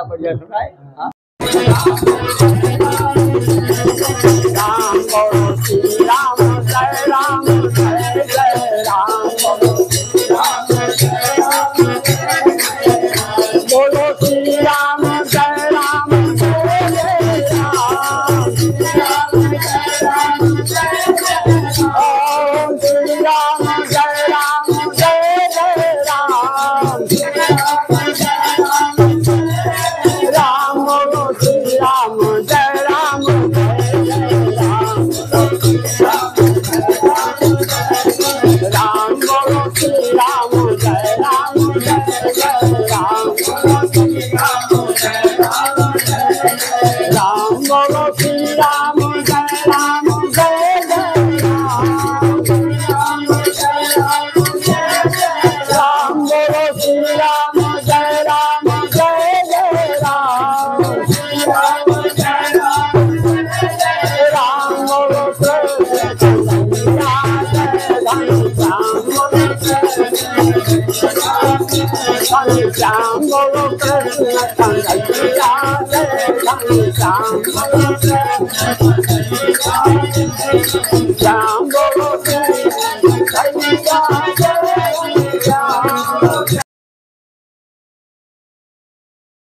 बढ़िया सुनाए राम बोलो श्री राम जय राम जय जय राम बोलो श्री राम बोलो श्री राम जय राम जय जय राम ओम श्री राम जय राम जय जय राम राम बोलो श्री राम जय राम जय जय राम राम बोलो श्री राम जय राम जय जय राम राम बोलो श्री राम जय राम जय जय राम राम बोलो श्री राम जय राम जय जय राम राम बोलो कृष्ण कन्हैया जय घनश्याम बोलो कृष्ण कन्हैया जय घनश्याम